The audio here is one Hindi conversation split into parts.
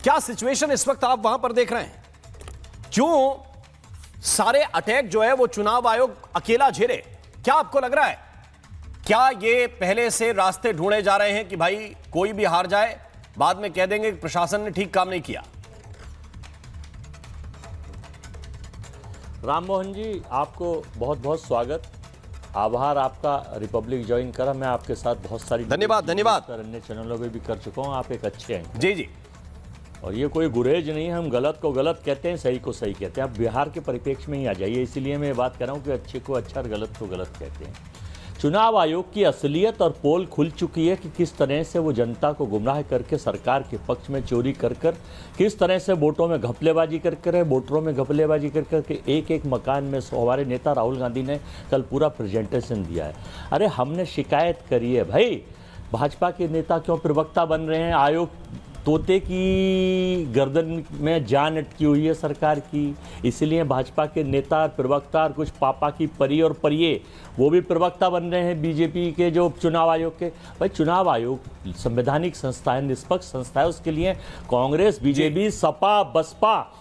क्या सिचुएशन इस वक्त आप वहां पर देख रहे हैं? क्यों सारे अटैक जो है वो चुनाव आयोग अकेला झेले? क्या आपको लग रहा है, क्या ये पहले से रास्ते ढूंढे जा रहे हैं कि भाई कोई भी हार जाए, बाद में कह देंगे कि प्रशासन ने ठीक काम नहीं किया? राम मोहन जी, आपको बहुत बहुत स्वागत, आभार आपका। रिपब्लिक ज्वाइन करा, मैं आपके साथ बहुत सारी धन्यवाद अन्य चैनलों पे भी कर चुका हूँ। आप एक अच्छे हैं जी जी, और ये कोई गुरेज नहीं है, हम गलत को गलत कहते हैं, सही को सही कहते हैं। आप बिहार के परिप्रेक्ष्य में ही आ जाइए, इसीलिए मैं ये बात कर रहा हूँ कि अच्छे को अच्छा और गलत को गलत कहते हैं। चुनाव आयोग की असलियत और पोल खुल चुकी है कि किस तरह से वो जनता को गुमराह करके सरकार के पक्ष में चोरी कर किस तरह से वोटों में घपलेबाजी कर वोटरों में घपलेबाजी कर एक एक मकान में हमारे नेता राहुल गांधी ने कल पूरा प्रेजेंटेशन दिया है। अरे हमने शिकायत करी है भाई, भाजपा के नेता क्यों प्रवक्ता बन रहे हैं? आयोग तोते की गर्दन में जान अटकी हुई है सरकार की, इसलिए भाजपा के नेता प्रवक्ता और कुछ पापा की परी और परिये वो भी प्रवक्ता बन रहे हैं बीजेपी के जो चुनाव आयोग के। भाई चुनाव आयोग संवैधानिक संस्था है, निष्पक्ष संस्था है, उसके लिए कांग्रेस, बीजेपी, सपा, बसपा,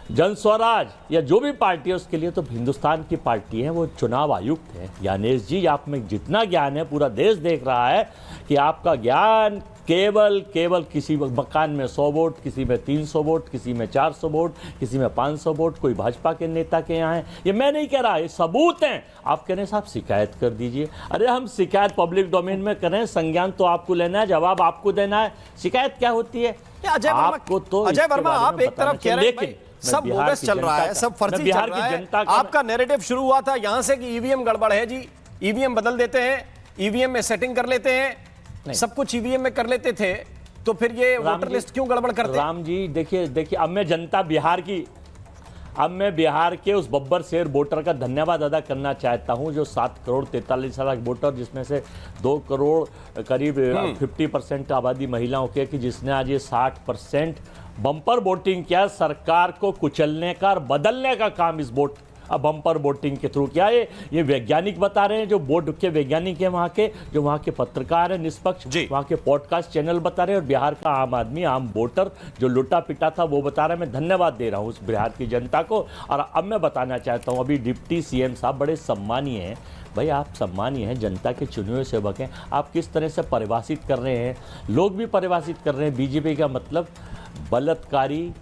जन स्वराज या जो भी पार्टी है उसके लिए तो हिंदुस्तान की पार्टी है, वो चुनाव आयुक्त है। ज्ञानेश जी, आप में जितना ज्ञान है पूरा देश देख रहा है कि आपका ज्ञान केवल किसी मकान में 100 वोट, किसी में 300 वोट, किसी में 400 वोट, किसी में 500 वोट, कोई भाजपा के नेता के यहाँ है। ये मैं नहीं कह रहा, ये सबूत हैं। आप कह रहे हैं साहब शिकायत कर दीजिए। अरे हम शिकायत पब्लिक डोमेन में करें, संज्ञान तो आपको लेना है, जवाब आपको देना है। शिकायत क्या होती है आपको? तो अजय वर्मा, आप एक तरफ कह रहे हैं सब बोगस चल रहा है, सब फर्जी चल रहा है। आपका नैरेटिव शुरू हुआ था यहां से कि ईवीएम गड़बड़ है जी, ईवीएम बदल देते हैं, ईवीएम में सेटिंग कर लेते हैं, सब कुछ ईवीएम में कर लेते थे, तो फिर ये वोटर लिस्ट क्यों गड़बड़ करते? राम जी देखिए, अब मैं जनता बिहार के उस बब्बर शेर वोटर का धन्यवाद अदा करना चाहता हूं जो 7 करोड़ 43 लाख वोटर, जिसमें से 2 करोड़ करीब 50% आबादी महिलाओं के, कि जिसने आज ये 60% बम्पर वोटिंग किया, सरकार को कुचलने का और बदलने का काम इस वोट बम्पर वोटिंग के थ्रू किया। ये वैज्ञानिक बता रहे हैं, जो बोर्ड के वैज्ञानिक हैं वहाँ के, जो वहाँ के पत्रकार हैं निष्पक्ष, वहाँ के पॉडकास्ट चैनल बता रहे हैं, और बिहार का आम आदमी, आम वोटर जो लुटा पिटा था वो बता रहा है। मैं धन्यवाद दे रहा हूँ उस बिहार की जनता को। और अब मैं बताना चाहता हूँ, अभी डिप्टी सीएम साहब बड़े सम्मानीय हैं। भाई आप सम्मानीय हैं, जनता के चुने हुए सेवक हैं, आप किस तरह से परिभाषित कर रहे हैं, लोग भी परिभाषित कर रहे हैं बीजेपी का मतलब बलात्कारी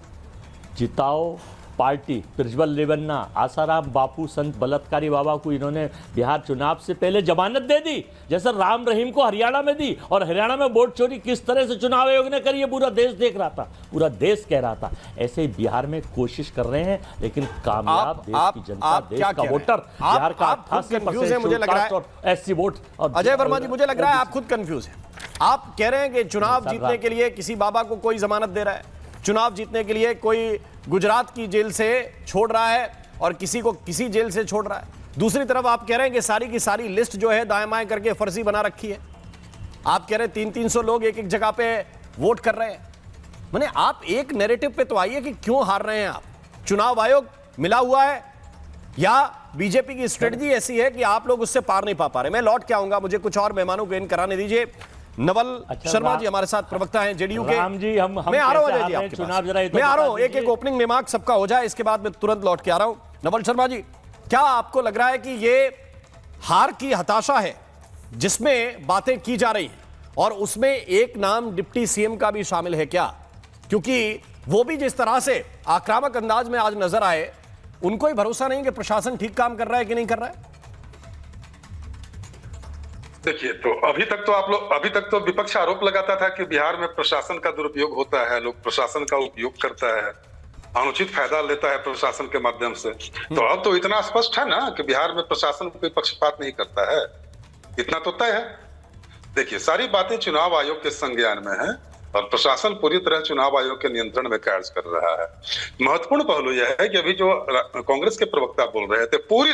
जिताओ पार्टी। प्रज्वल रेवन्ना, आसाराम बापू, संत बलात्कारी बाबा को इन्होंने बिहार चुनाव से पहले जमानत दे दी, जैसे राम रहीम को हरियाणा में दी। और हरियाणा में वोट चोरी किस तरह से चुनाव आयोग ने करी, पूरा देश देख रहा था, पूरा देश कह रहा था। ऐसे ही बिहार में कोशिश कर रहे हैं, लेकिन कामयाब देश की जनता, देश का वोटर, बिहार का 88% मुझे लग रहा है एससी वोट। अजय वर्मा जी, मुझे लग रहा है आप खुद कंफ्यूज हैं। आप कह रहे हैं कि चुनाव जीतने के लिए किसी बाबा को कोई जमानत दे रहा है, चुनाव जीतने के लिए कोई गुजरात की जेल से छोड़ रहा है और किसी को किसी जेल से छोड़ रहा है। दूसरी तरफ आप कह रहे हैं कि सारी की सारी लिस्ट जो है दाएं बाएं करके फर्जी बना रखी है। आप कह रहे हैं 300 लोग एक एक जगह पे वोट कर रहे हैं। माने आप एक नैरेटिव पे तो आइए कि क्यों हार रहे हैं आप? चुनाव आयोग मिला हुआ है या बीजेपी की स्ट्रेटजी ऐसी है कि आप लोग उससे पार नहीं पा रहे? मैं लौट के आऊंगा, मुझे कुछ और मेहमानों को इन कराने दीजिए। नवल शर्मा जी हमारे साथ प्रवक्ता हैं जेडीयू के। मैं आ रहा हूं अजय जी आपके पास, मैं आ रहा हूं, एक ओपनिंग रिमार्क सबका हो जाए, इसके बाद मैं तुरंत लौट के आ रहा हूं। नवल शर्मा जी, क्या आपको लग रहा है कि ये हार की हताशा है जिसमें बातें की जा रही हैं, और उसमें एक नाम डिप्टी सीएम का भी शामिल है क्या? क्योंकि वो भी जिस तरह से आक्रामक अंदाज में आज नजर आए, उनको ही भरोसा नहीं कि प्रशासन ठीक काम कर रहा है कि नहीं कर रहा है। देखिए, तो अभी तक तो विपक्ष आरोप लगाता था कि बिहार में प्रशासन का दुरुपयोग होता है, लोग प्रशासन का उपयोग करता है, अनुचित फायदा लेता है प्रशासन के माध्यम से। तो अब तो इतना स्पष्ट है ना कि बिहार में प्रशासन कोई पक्षपात नहीं करता है, इतना तो तय है। देखिए, सारी बातें चुनाव आयोग के संज्ञान में है और प्रशासन पूरी तरह चुनाव आयोग के नियंत्रण में कार्य कर रहा है। महत्वपूर्ण पहलू यह है कि अभी जो कांग्रेस के प्रवक्ता बोल रहे थे, पूरी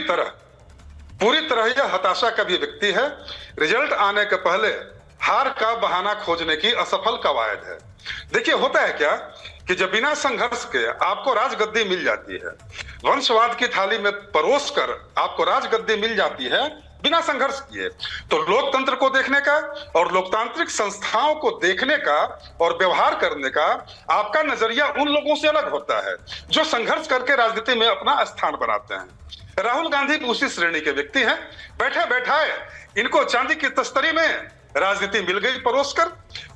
तरह यह हताशा का भी व्यक्ति है। रिजल्ट आने के पहले हार का बहाना खोजने की असफल कवायद है। देखिए, होता है क्या कि जब बिना संघर्ष के आपको राजगद्दी मिल जाती है, वंशवाद की थाली में परोस कर आपको राजगद्दी मिल जाती है, बिना संघर्ष किए। तो लोकतंत्र को देखने का और लोकतांत्रिक संस्थाओं को देखने का और व्यवहार करने का आपका नजरिया उन लोगों से अलग होता है जो संघर्ष करके राजनीति में अपना स्थान बनाते हैं। राहुल गांधी भी उसी श्रेणी के व्यक्ति हैं। बैठे बैठाए इनको चांदी की तस्तरी में राजनीति मिल गई परोसकर।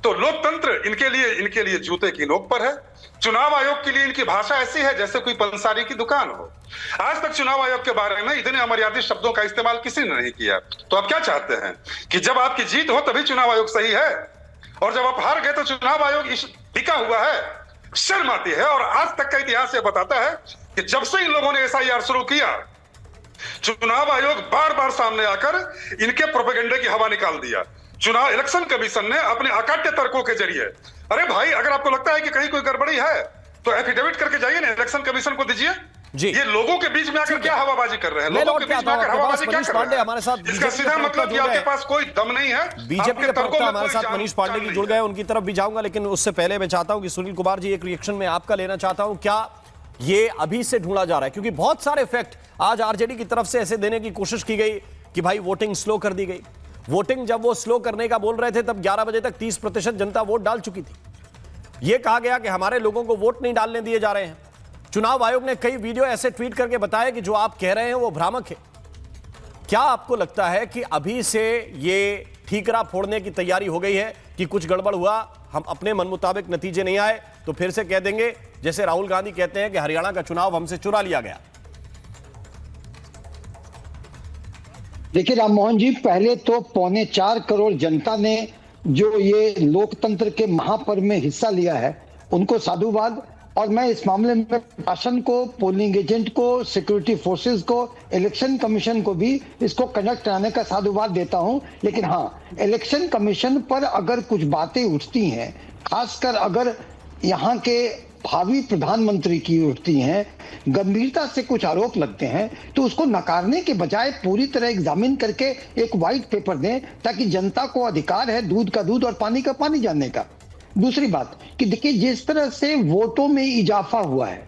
तो लोकतंत्र इनके लिए जूते की नोक पर है। चुनाव आयोग के लिए इनकी भाषा ऐसी है जैसे कोई पंसारी की दुकान हो। आज तक चुनाव आयोग के बारे में इतने अमर्यादित शब्दों का इस्तेमाल किसी ने नहीं किया। तो आप क्या चाहते हैं कि जब आपकी जीत हो तभी चुनाव आयोग सही है, और जब आप हार गए तो चुनाव आयोग टिका हुआ है? शर्म आती है। और आज तक का इतिहास यह बताता है कि जब से इन लोगों ने SIR शुरू किया, चुनाव आयोग बार बार सामने आकर इनके प्रोपेगेंडे की हवा निकाल दिया। चुनाव इलेक्शन कमीशन ने अपने अकाट्य तर्कों के जरिए, अरे भाई अगर आपको लगता है कि कहीं कोई गड़बड़ी है तो एफिडेविट करके जाइए ना, इलेक्शन कमीशन को दीजिए। जी, ये लोगों के बीच में आकर क्या हवाबाजी कर रहे हैं? लोगों के बीच में आकर हवाबाजी क्या कर रहे हैं? हमारे साथ इसका सीधा मतलब कि आपके पास कोई दम नहीं है। बीजेपी के प्रवक्ता हमारे साथ मनीष पांडे जी जुड़ गए, उनकी तरफ भी जाऊंगा, लेकिन उससे पहले मैं चाहता हूं कि सुनील कुमार जी एक रिएक्शन में आपका लेना चाहता हूं। क्या ये अभी से ढूंढा जा रहा है? क्योंकि बहुत सारे फैक्ट आज आरजेडी की तरफ से ऐसे देने की कोशिश की गई कि भाई वोटिंग स्लो कर दी गई। वोटिंग जब वो स्लो करने का बोल रहे थे तब 11 बजे तक 30% जनता वोट डाल चुकी थी। यह कहा गया कि हमारे लोगों को वोट नहीं डालने दिए जा रहे हैं। चुनाव आयोग ने कई वीडियो ऐसे ट्वीट करके बताया कि जो आप कह रहे हैं वो भ्रामक है। क्या आपको लगता है कि अभी से ये ठीकरा फोड़ने की तैयारी हो गई है कि कुछ गड़बड़ हुआ, हम अपने मन मुताबिक नतीजे नहीं आए तो फिर से कह देंगे, जैसे राहुल गांधी कहते हैं कि हरियाणा का चुनाव हमसे चुरा लिया गया? देखिए राम मोहन जी, पहले तो 4.25 करोड़ जनता ने जो ये लोकतंत्र के महापर्व में हिस्सा लिया है उनको साधुवाद। और मैं इस मामले में प्रशासन को, पोलिंग एजेंट को, सिक्योरिटी फोर्सेस को, इलेक्शन कमीशन को भी इसको कंडक्ट कराने का साधुवाद देता हूं। लेकिन हाँ, इलेक्शन कमीशन पर अगर कुछ बातें उठती हैं, खासकर अगर यहाँ के भावी प्रधानमंत्री की उठती हैं, गंभीरता से कुछ आरोप लगते हैं, तो उसको नकारने के बजाय पूरी तरह एग्जामिन करके एक व्हाइट पेपर दें, ताकि जनता को अधिकार है दूध का दूध और पानी का पानी जानने का। दूसरी बात कि देखिए, जिस तरह से वोटों में इजाफा हुआ है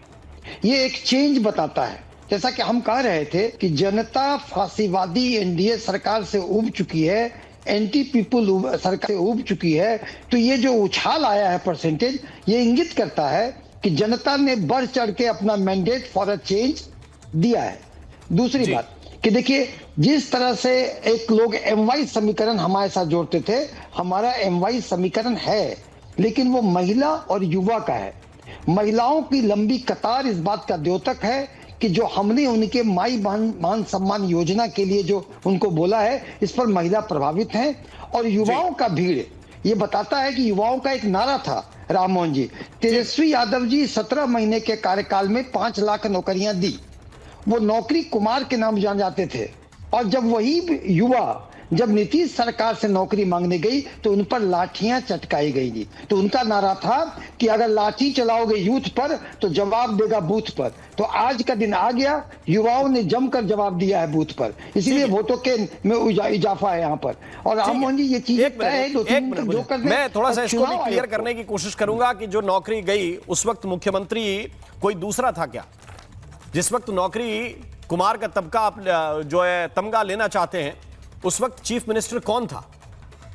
ये एक चेंज बताता है। जैसा कि हम कह रहे थे कि जनता फांसीवादी एनडीए सरकार से उब चुकी है, एंटी पीपुल सरकार से उब चुकी है। तो ये जो उछाल आया है परसेंटेज, ये इंगित करता है कि जनता ने बढ़ चढ़ के अपना मैंडेट फॉर अ चेंज दिया है। दूसरी बात कि देखिए, जिस तरह से एक लोग MY समीकरण हमारे साथ जोड़ते थे, हमारा MY समीकरण है लेकिन वो महिला और युवा का है। महिलाओं की लंबी कतार इस बात का द्योतक है कि जो हमने उनके माई मान सम्मान योजना के लिए जो उनको बोला है, इस पर महिला प्रभावित हैं। और युवाओं का भीड़ ये बताता है कि युवाओं का एक नारा था राम मोहन जी, तेजस्वी यादव जी 17 महीने के कार्यकाल में 5 लाख नौकरियां दी। वो नौकरी कुमार के नाम जान जाते थे। और जब वही युवा जब नीतीश सरकार से नौकरी मांगने गई तो उन पर लाठियां चटकाई गई जी। तो उनका नारा था कि अगर लाठी चलाओगे यूथ पर तो जवाब देगा बूथ पर। तो आज का दिन आ गया, युवाओं ने जमकर जवाब दिया है बूथ पर, इसीलिए वोटों के में इजाफा है यहाँ पर। और राम मोहन जी, ये चीज मैं थोड़ा सा इसको भी क्लियर करने की कोशिश करूंगा कि जो नौकरी गई उस वक्त मुख्यमंत्री कोई दूसरा था क्या? जिस वक्त नौकरी कुमार का तबका आप जो है तमगा लेना चाहते हैं, उस वक्त चीफ मिनिस्टर कौन था?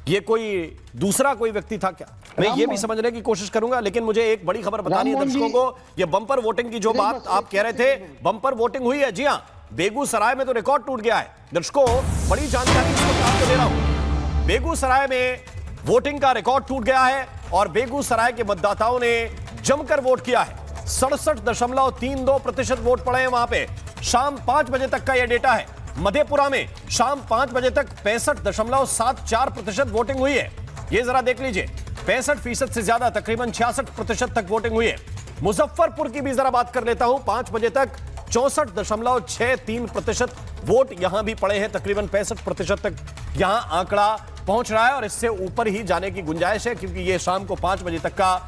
ये कोई दूसरा कोई व्यक्ति था क्या? मैं ये भी समझने की कोशिश करूंगा, लेकिन मुझे एक बड़ी खबर बतानी है दर्शकों को। ये बंपर वोटिंग की जो बात आप कह रहे थे, बंपर वोटिंग हुई है। जी हां, बेगूसराय में तो रिकॉर्ड टूट गया है। दर्शकों, बड़ी जानकारी आपको दे रहा हूं। बेगूसराय में वोटिंग का रिकॉर्ड टूट गया है और बेगूसराय के मतदाताओं ने जमकर वोट किया है। 67.32% वोट पड़े हैं वहां पे। शाम 5 बजे तक का यह डेटा है। मधेपुरा में शाम 5 बजे तक 65.74% वोटिंग हुई है। ये जरा देख लीजिए, 65% से ज्यादा, तकरीबन 66% तक वोटिंग हुई है। मुजफ्फरपुर की भी जरा बात कर लेता हूं। 5 बजे तक 64.63% वोट यहां भी पड़े हैं। तकरीबन 65% तक यहां आंकड़ा पहुंच रहा है और इससे ऊपर ही जाने की गुंजाइश है, क्योंकि यह शाम को 5 बजे तक का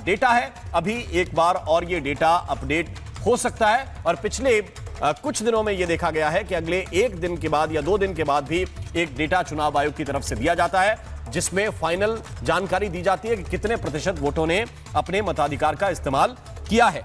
डेटा है। अभी एक बार और यह डेटा अपडेट हो सकता है। और पिछले कुछ दिनों में यह देखा गया है कि अगले 1 दिन के बाद या 2 दिन के बाद भी एक डेटा चुनाव आयोग की तरफ से दिया जाता है, जिसमें फाइनल जानकारी दी जाती है कि कितने प्रतिशत वोटों ने अपने मताधिकार का इस्तेमाल किया है।